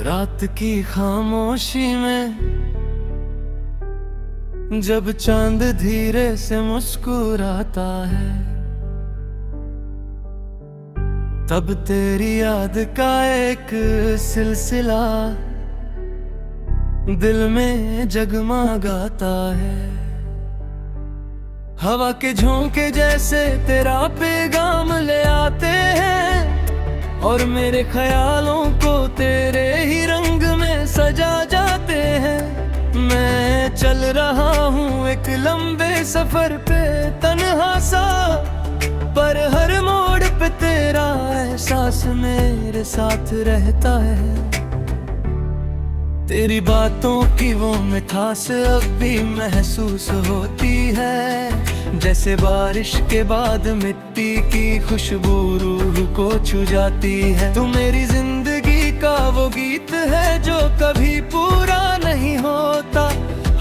रात की खामोशी में जब चांद धीरे से मुस्कुराता है, तब तेरी याद का एक सिलसिला दिल में जगमगाता है। हवा के झोंके जैसे तेरा पैगाम ले आते हैं और मेरे ख्यालों को तेरे ही रंग में सजा जाते हैं। मैं चल रहा हूँ एक लंबे सफर पे तन्हा सा, पर हर मोड़ पे तेरा एहसास मेरे साथ रहता है। तेरी बातों की वो मिठास अब भी महसूस होती है, जैसे बारिश के बाद मिट्टी की खुशबू रूह को छू जाती है। तू मेरी जिंदगी का वो गीत है जो कभी पूरा नहीं होता।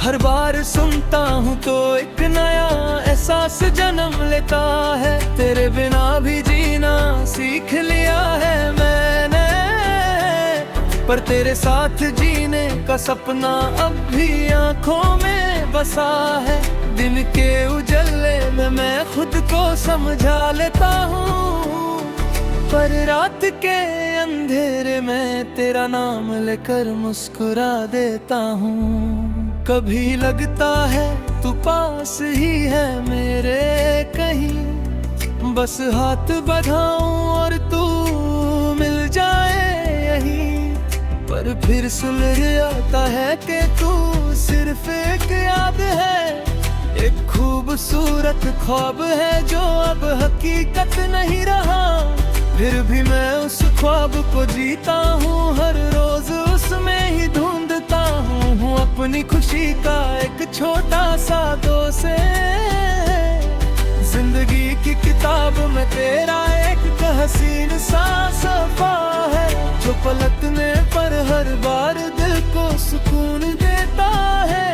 हर बार सुनता हूँ तो एक नया एहसास जन्म लेता है। तेरे बिना भी जीना सीख लिया है मैंने, पर तेरे साथ जीने का सपना अब भी आंखों में बसा है। दिन के उजले में मैं खुद को समझा लेता हूँ, पर रात के अंधेरे में तेरा नाम लेकर मुस्कुरा देता हूँ। कभी लगता है तू पास ही है मेरे कहीं, बस हाथ बढ़ाऊं और तू मिल जाए यहीं। पर फिर सुलझ आता है कि तू सिर्फ एक याद है, एक खूबसूरत ख्वाब है जो अब हकीकत नहीं रहा। फिर भी मैं उस ख्वाब को जीता हूँ, हर रोज उसमें ही ढूंढता हूँ अपनी खुशी का एक छोटा सा दोस्त। जिंदगी की किताब में तेरा एक हसीन सा सफा है, जो पलटने पर हर बार दिल को सुकून देता है।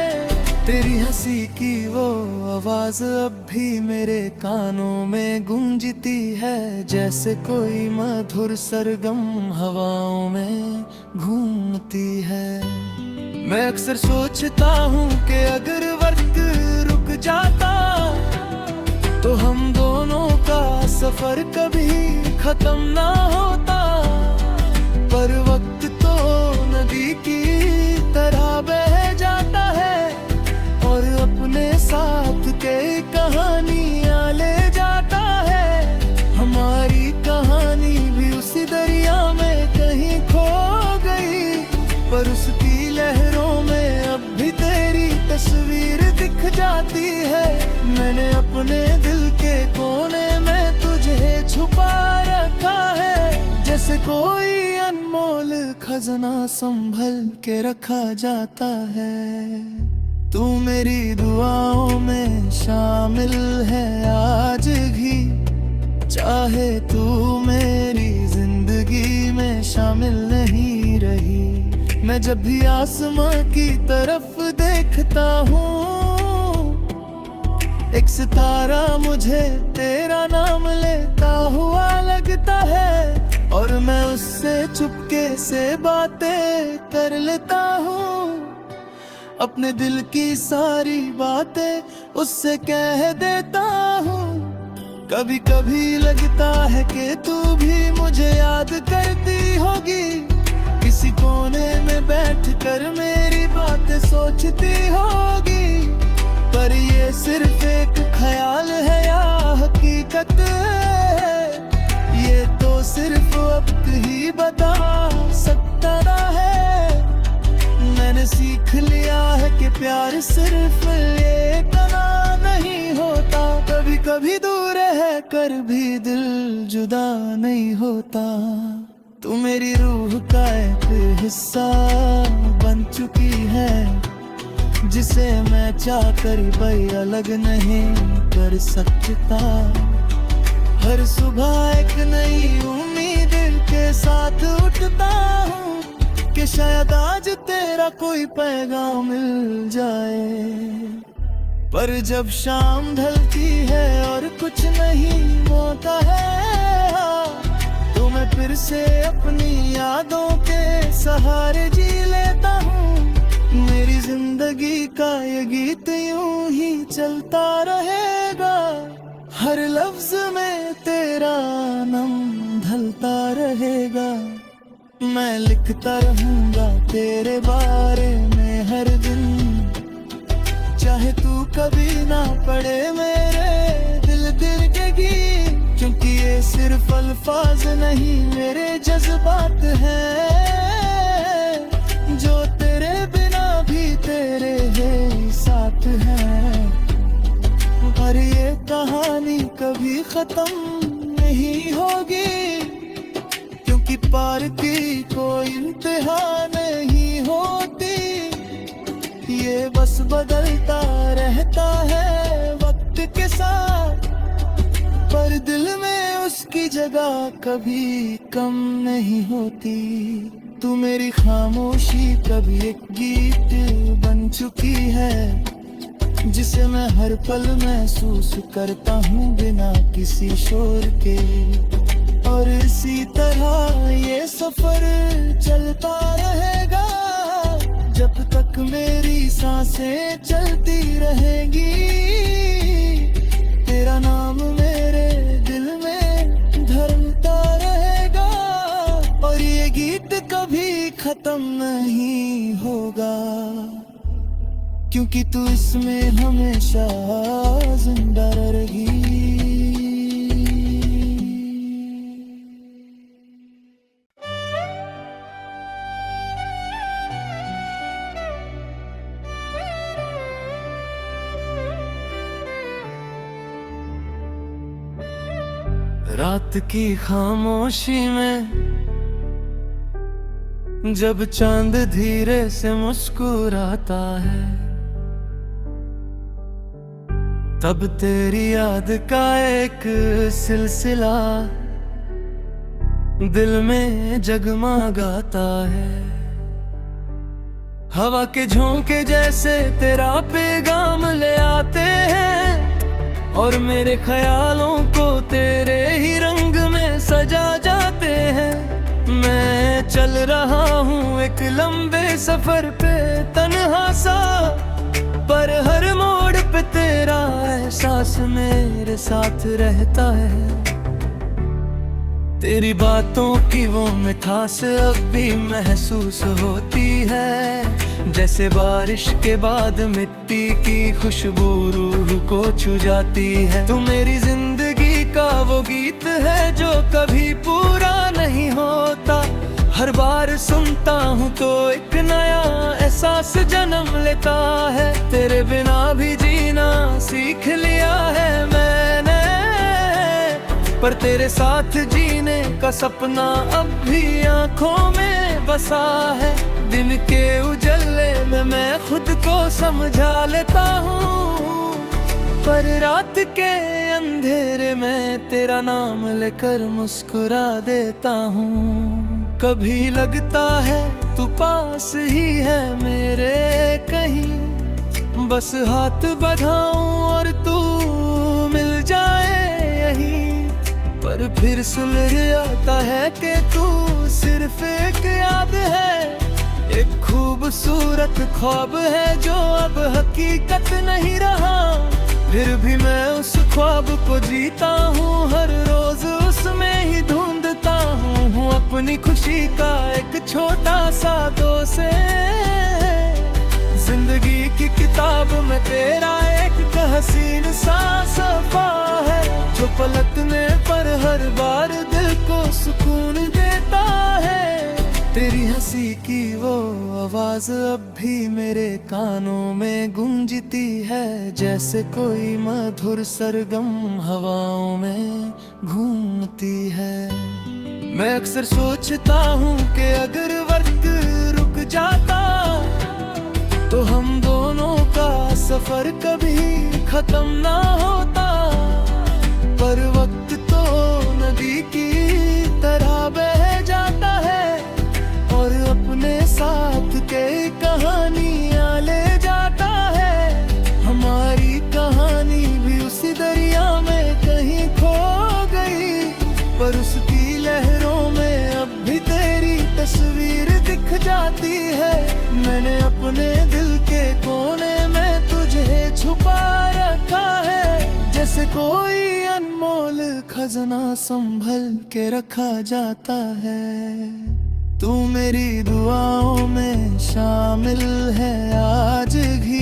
तेरी हंसी की वो आवाज अब भी मेरे कानों में गूंजती है, जैसे कोई मधुर सरगम हवाओं में घूमती है। मैं अक्सर सोचता हूँ कि अगर वक्त रुक जाता तो हम दोनों का सफर कभी खत्म ना होता। पर वक्त तो नदी की तरह बह जाता है और अपने साथ कई कहानियां ले जाता है। हमारी कहानी भी उसी दरिया में कहीं खो गई, पर उसकी लहरों में अब भी तेरी तस्वीर दिख जाती है। मैंने अपने दिल के कोने में तुझे छुपा रखा है, जैसे कोई अनमोल खजाना संभल के रखा जाता है। तू मेरी दुआओं में शामिल है आज भी, चाहे तू मेरी जिंदगी में शामिल नहीं रही। मैं जब भी आसमां की तरफ देखता हूँ, एक सितारा मुझे तेरा नाम लेता हुआ लगता है, और मैं उससे चुपके से बातें कर लेता हूँ। अपने दिल की सारी बातें उससे कह देता हूँ। कभी कभी लगता है कि तू भी मुझे याद करती होगी, किसी कोने में बैठकर मेरी बातें सोचती होगी। पर ये सिर्फ एक ख्याल है या हकीकत है, ये तो सिर्फ वक्त ही बता सकता है। मैंने सीख लिया है कि प्यार सिर्फ ये तना नहीं होता, कभी कभी दूर है कर भी दिल जुदा नहीं होता। तू मेरी रूह का एक हिस्सा बन चुकी है, जिसे मैं चाहकर भी अलग नहीं कर सकता। हर सुबह एक नई उम्मीद के साथ उठता हूँ कि शायद आज तेरा कोई पैगाम मिल जाए। पर जब शाम ढलती है और कुछ नहीं होता है, तो मैं मैं फिर से अपनी यादों के सहारे जी लेता हूँ। मेरी जिंदगी का ये गीत यूं ही चलता रहेगा, हर लफ्ज में तेरा नाम ढलता रहेगा। मैं लिखता रहूंगा तेरे बारे में हर दिन, चाहे तू कभी ना पढ़े मेरे दिल के गीत, क्योंकि ये सिर्फ अल्फाज नहीं मेरे जज्बात हैं, जो तेरे बिना भी तेरे है साथ हैं। पर ये कहानी कभी खत्म नहीं होगी, क्योंकि पार की कोई इंतहा नहीं होती। ये बस बदलता रहता है वक्त के साथ, पर दिल में उसकी जगह कभी कम नहीं होती। तू मेरी खामोशी कभी एक गीत बन चुकी है, जिसे मैं हर पल महसूस करता हूँ बिना किसी शोर के। और इसी तरह ये सफर चलता रहेगा, जब तक मेरी सांसें चलती रहेंगी। तेरा नाम मेरे दिल में धड़कता रहेगा, और ये गीत कभी खत्म नहीं होगा, क्योंकि तू इसमें हमेशा जिंदा रहेगी। रात की खामोशी में जब चांद धीरे से मुस्कुराता है, तब तेरी याद का एक सिलसिला दिल में जगमगाता है। हवा के झोंके जैसे तेरा पैगाम ले आते हैं, और मेरे ख्यालों को तेरे ही रंग में सजा जाते हैं। मैं चल रहा हूँ एक लंबे सफर पे तन्हा सा, पर हर मोड़ पे तेरा एहसास मेरे साथ रहता है। तेरी बातों की वो मिठास अब भी महसूस होती है, जैसे बारिश के बाद मिट्टी की खुशबू रूह को छू जाती है। तू मेरी जिंदगी का वो गीत है जो कभी पूरा नहीं होता, हर बार सुनता हूँ तो एक नया एहसास जन्म लेता है। तेरे बिना भी जीना सीख लिया है मैंने, पर तेरे साथ जीने का सपना अब भी आंखों में बसा है। दिन के उजले में मैं खुद को समझा लेता हूँ, पर रात के अंधेरे में तेरा नाम लेकर मुस्कुरा देता हूँ। कभी लगता है तू पास ही है मेरे कहीं, बस हाथ बढ़ाऊं और तू मिल जाए यहीं। पर फिर सुलझ आता है कि तू सिर्फ एक याद है, एक खूबसूरत ख्वाब है जो अब हकीकत नहीं रहा। फिर भी मैं उस ख्वाब को जीता हूँ, हर रोज उसमें ही ढूंढता हूँ अपनी खुशी का एक छोटा सा दोस्त। जिंदगी की किताब में तेरा एक हसीन सा सफा है, जो पलटने पर हर बार दिल को सुकून देता है। तेरी हंसी की वो आवाज अब भी मेरे कानों में गूंजती है, जैसे कोई मधुर सरगम हवाओं में घूमती है। मैं अक्सर सोचता हूँ कि अगर वक्त रुक जाता तो हम दोनों का सफर कभी खत्म ना होता। पर वक्त तो नदी की तरह बह जाता है, और अपने साथ के कहानियाँ ले जाता है। हमारी कहानी भी उसी दरिया में कहीं खो गई, पर उसकी लहरों में जैसे कोई अनमोल खजाना संभल के रखा जाता है। तू मेरी दुआओं में शामिल है आज भी,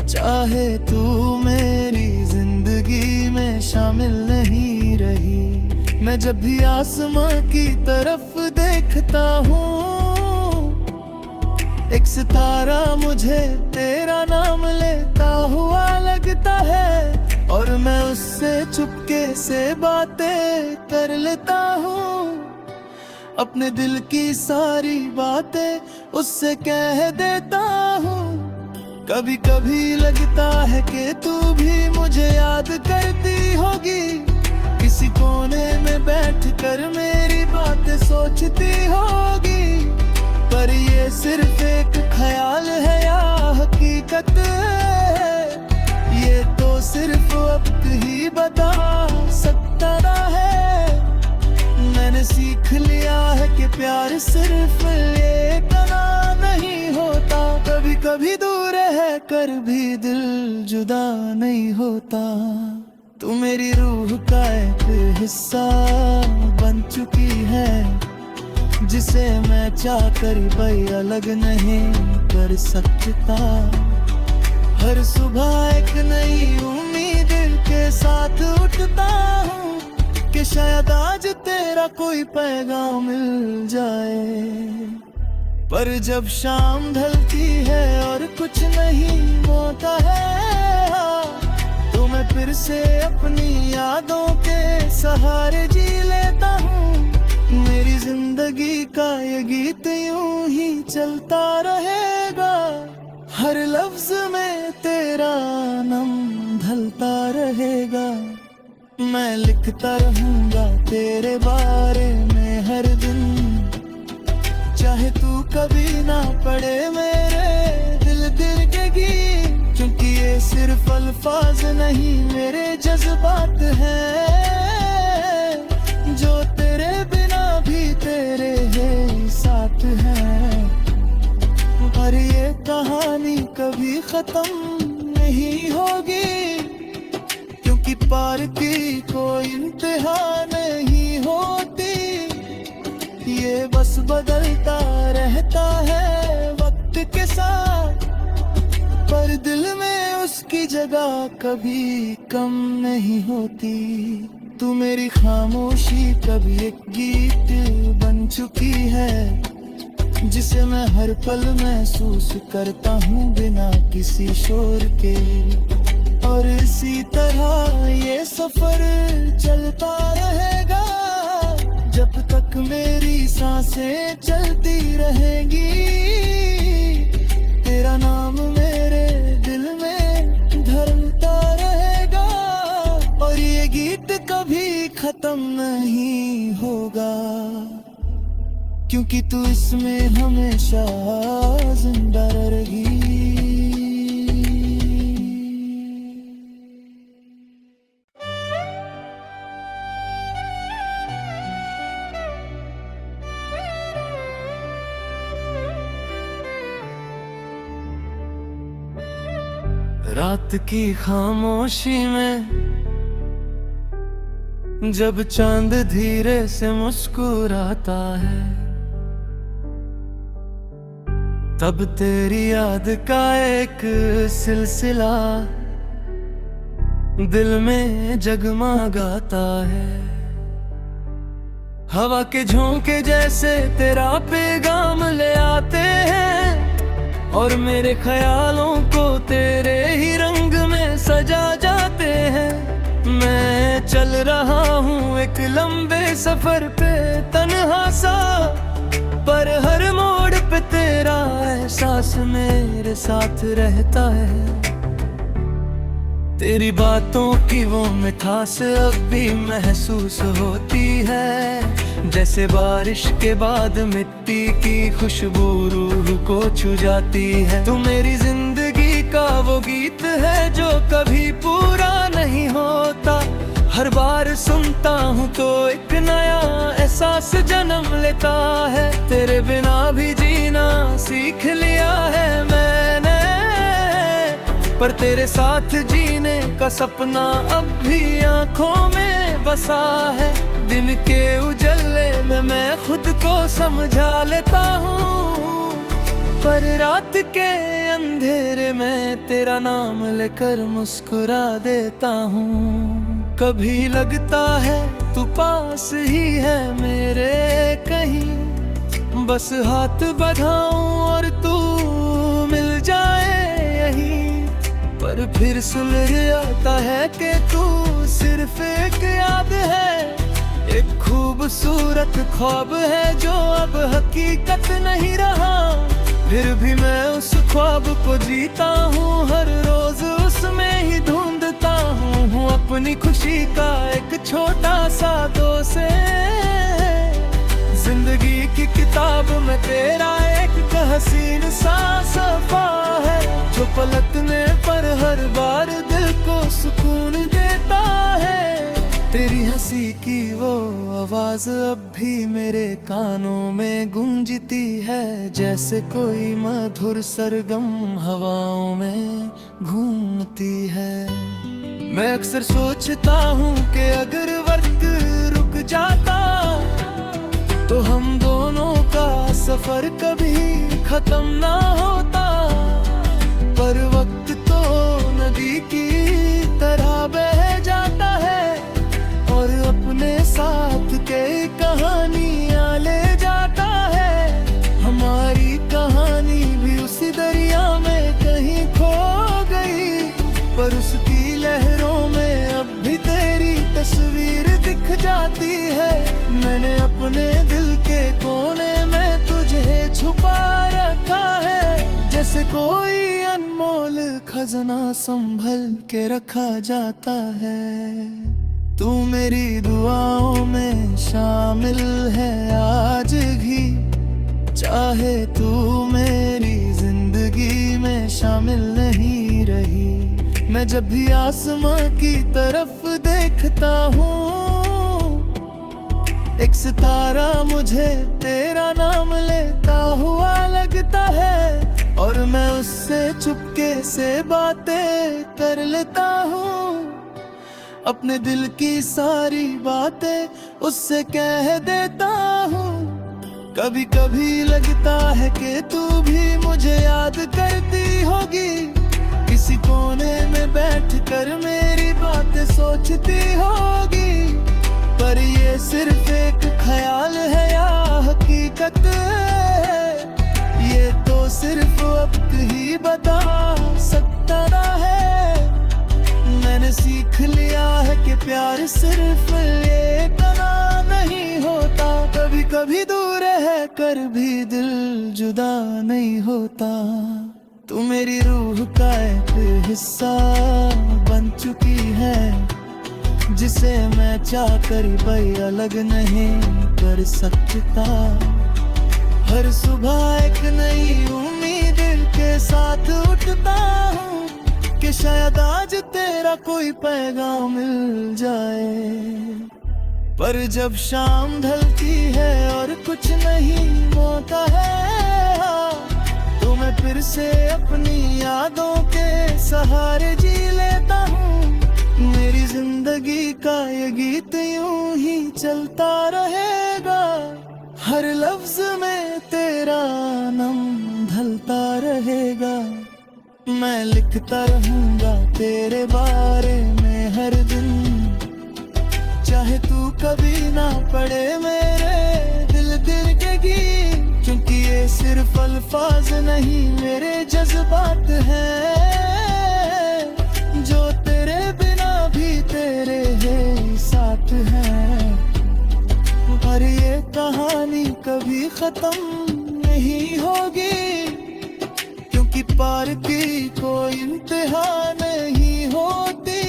चाहे तू मेरी जिंदगी में शामिल नहीं रही। मैं जब भी आसमां की तरफ देखता हूँ, एक सितारा मुझे तेरा नाम लेता हुआ लगता है, और मैं उससे चुपके से बातें कर लेता हूँ। अपने दिल की सारी बातें उससे कह देता हूँ। कभी कभी लगता है कि तू भी मुझे याद करती होगी, किसी कोने में बैठकर मेरी बातें सोचती होगी। पर ये सिर्फ एक ख्याल है या हकीकत है, ये तो सिर्फ वक्त ही बता सकता है। मैंने सीख लिया है कि प्यार सिर्फ ये तना नहीं होता, कभी कभी दूर है कर भी दिल जुदा नहीं होता। तू मेरी रूह का एक हिस्सा बन चुकी है, जिसे मैं चाहकर भी अलग नहीं कर सकता। हर सुबह एक नई उम्मीद के साथ उठता हूँ कि शायद आज तेरा कोई पैगाम मिल जाए। पर जब शाम ढलती है और कुछ नहीं होता है, तो मैं फिर से अपनी यादों के सहारे जी लेता हूँ। मेरी जिंदगी का ये गीत यूं ही चलता रहेगा, हर लफ्ज में तेरा नाम ढलता रहेगा। मैं लिखता रहूंगा तेरे बारे में हर दिन, चाहे तू कभी ना पढ़े मेरे दिल के गीत, क्योंकि ये सिर्फ अल्फाज नहीं मेरे जज्बात हैं, जो तेरे बिना भी तेरे है साथ हैं। पर ये कहानी कभी खत्म नहीं होगी, क्योंकि पार की कोई इंतहा नहीं होती। ये बस बदलता रहता है वक्त के साथ, पर दिल में उसकी जगह कभी कम नहीं होती। तू मेरी खामोशी कभी एक गीत बन चुकी है, जिसे मैं हर पल महसूस करता हूँ बिना किसी शोर के। और इसी तरह ये सफर चलता रहेगा, जब तक मेरी सांसें चलती रहेंगी। तेरा नाम मेरे दिल में धड़कता रहेगा, और ये गीत कभी खत्म नहीं होगा, क्योंकि तू इसमें हमेशा जिंदा रहेगी। रात की खामोशी में जब चांद धीरे से मुस्कुराता है, तब तेरी याद का एक सिलसिला दिल में जगमगाता है। हवा के झोंके जैसे तेरा पैगाम ले आते हैं, और मेरे ख्यालों को तेरे ही रंग में सजा जाते हैं। मैं चल रहा हूँ एक लंबे सफर पे तन्हा सा, पर हर मोड़ पे तेरा एहसास मेरे साथ रहता है। तेरी बातों की वो मिठास अब भी महसूस होती है, जैसे बारिश के बाद मिट्टी की खुशबू रूह को छू जाती है। तू मेरी जिंदगी का वो गीत है जो कभी पूरा नहीं होता। हर बार सुनता हूँ तो एक नया एहसास जन्म लेता है। तेरे बिना भी जीना सीख लिया है मैंने, पर तेरे साथ जीने का सपना अब भी आंखों में बसा है। दिन के उजले में मैं खुद को समझा लेता हूँ, पर रात के अंधेरे में तेरा नाम लेकर मुस्कुरा देता हूँ। कभी लगता है तू पास ही है मेरे कहीं, बस हाथ बढ़ाऊं और तू मिल जाए यहीं। पर फिर सुलझ आता है कि तू सिर्फ एक याद है, एक खूबसूरत ख्वाब है जो अब हकीकत नहीं रहा। फिर भी मैं उस ख्वाब को जीता हूँ, हर रोज उसमें ही ढूंढता हूँ अपनी खुशी का एक छोटा सा दोस्त। जिंदगी की किताब में तेरा एक हसीन सा सफा है, जो पलटने पर हर बार दिल को सुकून देता है। तेरी हंसी की वो आवाज अब भी मेरे कानों में गूंजती है, जैसे कोई मधुर सरगम हवाओं में घूमती है। मैं अक्सर सोचता हूँ कि अगर वक्त रुक जाता तो हम दोनों का सफर कभी खत्म ना होता। पर वक्त तो नदी की तरह बह जाता है और अपने साथ के कहानियां ले जाता है। हमारी कहानी भी उसी दरिया में कहीं खो गई, पर उसकी लहरों में अब भी तेरी तस्वीर दिख जाती है। मैंने अपने दिल के कोने में तुझे छुपा रखा है, जैसे कोई अनमोल खजाना संभल के रखा जाता है। तू मेरी दुआओं में शामिल है आज भी, चाहे तू मेरी जिंदगी में शामिल नहीं रही। मैं जब भी आसमां की तरफ देखता हूँ, एक सितारा मुझे तेरा नाम लेता हुआ लगता है, और मैं उससे चुपके से बातें कर लेता हूँ। अपने दिल की सारी बातें उससे कह देता हूँ। कभी कभी लगता है कि तू भी मुझे याद करती होगी, किसी कोने में बैठकर मेरी बातें सोचती होगी। पर ये सिर्फ एक ख्याल है या हकीकत है, ये तो सिर्फ वक्त ही बता सकता है। मैंने सीख लिया है कि प्यार सिर्फ ये तना नहीं होता, कभी कभी दूर है कर भी दिल जुदा नहीं होता। तू मेरी रूह का एक हिस्सा बन चुकी है, जिसे मैं चाह कर भी अलग नहीं कर सकता। हर सुबह एक नई उम्मीद के साथ उठता हूँ कि शायद आज तेरा कोई पैगाम मिल जाए। पर जब शाम ढलती है और कुछ नहीं होता है, तो मैं फिर से अपनी यादों के सहारे जी लेता हूँ। मेरी जिंदगी का ये गीत यूं ही चलता रहेगा, हर लफ्ज में तेरा नाम ढलता रहेगा। मैं लिखता रहूंगा तेरे बारे में हर दिन, चाहे तू कभी ना पढ़े मेरे दिल के गीत, क्योंकि ये सिर्फ अल्फाज नहीं मेरे जज्बात हैं, जो तेरे बिना भी तेरे है साथ हैं। और ये कहानी कभी खत्म नहीं होगी, क्योंकि पार की कोई इंतहा नहीं होती।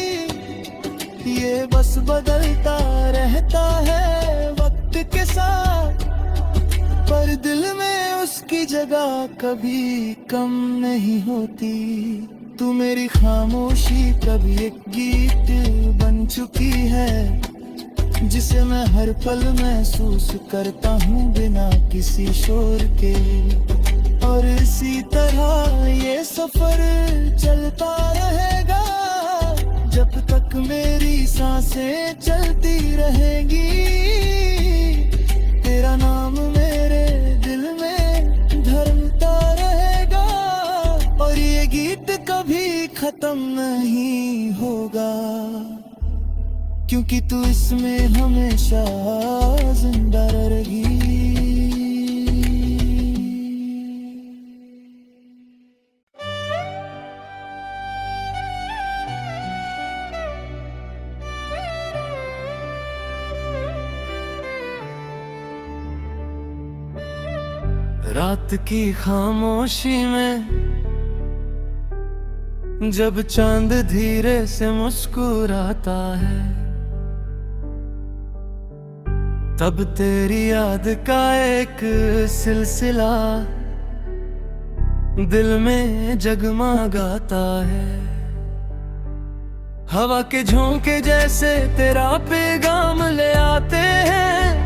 ये बस बदलता रहता है वक्त के साथ, पर दिल में उसकी जगह कभी कम नहीं होती। तू मेरी खामोशी कभी एक गीत बन चुकी है, जिसे मैं हर पल महसूस करता हूँ बिना किसी शोर के। और इसी तरह ये सफर चलता रहे। तक मेरी सांसें चलती रहेंगी, तेरा नाम मेरे दिल में धड़कता रहेगा, और ये गीत कभी खत्म नहीं होगा, क्योंकि तू इसमें हमेशा जिंदा रहेगी। रात की खामोशी में जब चांद धीरे से मुस्कुराता है, तब तेरी याद का एक सिलसिला दिल में जगमगाता है। हवा के झोंके जैसे तेरा पैगाम ले आते हैं,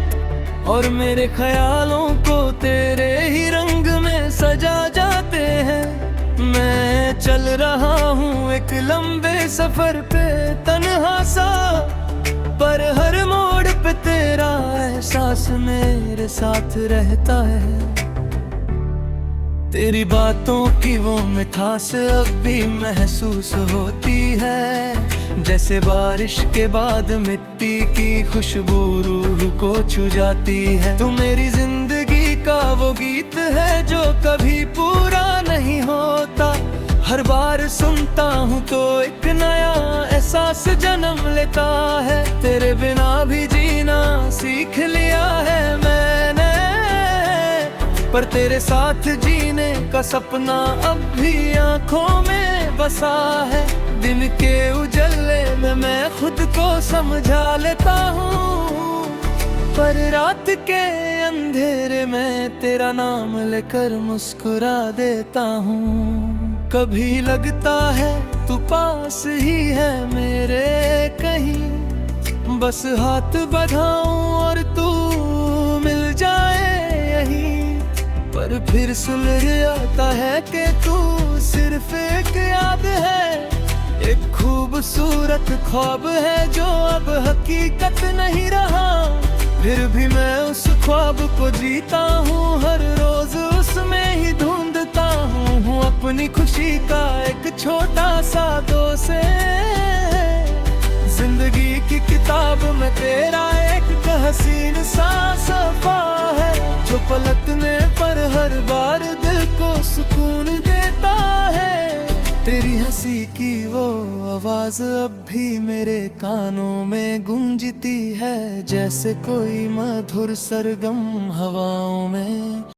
और मेरे ख्यालों को तेरे ही रंग में सजा जाते हैं। मैं चल रहा हूँ एक लंबे सफर पे तन्हा सा, पर हर मोड़ पे तेरा एहसास मेरे साथ रहता है। तेरी बातों की वो मिठास अब भी महसूस होती है, जैसे बारिश के बाद मिट्टी की खुशबू रूह को छू जाती है। तू मेरी जिंदगी का वो गीत है जो कभी पूरा नहीं होता, हर बार सुनता हूँ तो एक नया एहसास जन्म लेता है। तेरे बिना भी जीना सीख लिया है मैंने, पर तेरे साथ जीने का सपना अब भी आंखों में बसा है। दिन के उजले में मैं खुद को समझा लेता हूँ, पर रात के अंधेरे में तेरा नाम लेकर मुस्कुरा देता हूँ। कभी लगता है तू पास ही है मेरे कहीं, बस हाथ बढ़ाऊं और तू मिल जाए यहीं, पर फिर सुलझ आता है कि तू सिर्फ एक याद है, एक खूबसूरत ख्वाब है जो अब हकीकत नहीं रहा। फिर भी मैं उस ख्वाब को जीता हूँ, हर रोज उसमें ही ढूंढता हूँ अपनी खुशी का एक छोटा सा दोस्त। जिंदगी की किताब में तेरा एक हसीन सा सफा है, जो पलटने पर हर बार दिल को सुकून देता है। तेरी हंसी की वो आवाज अब भी मेरे कानों में गूंजती है, जैसे कोई मधुर सरगम हवाओं में।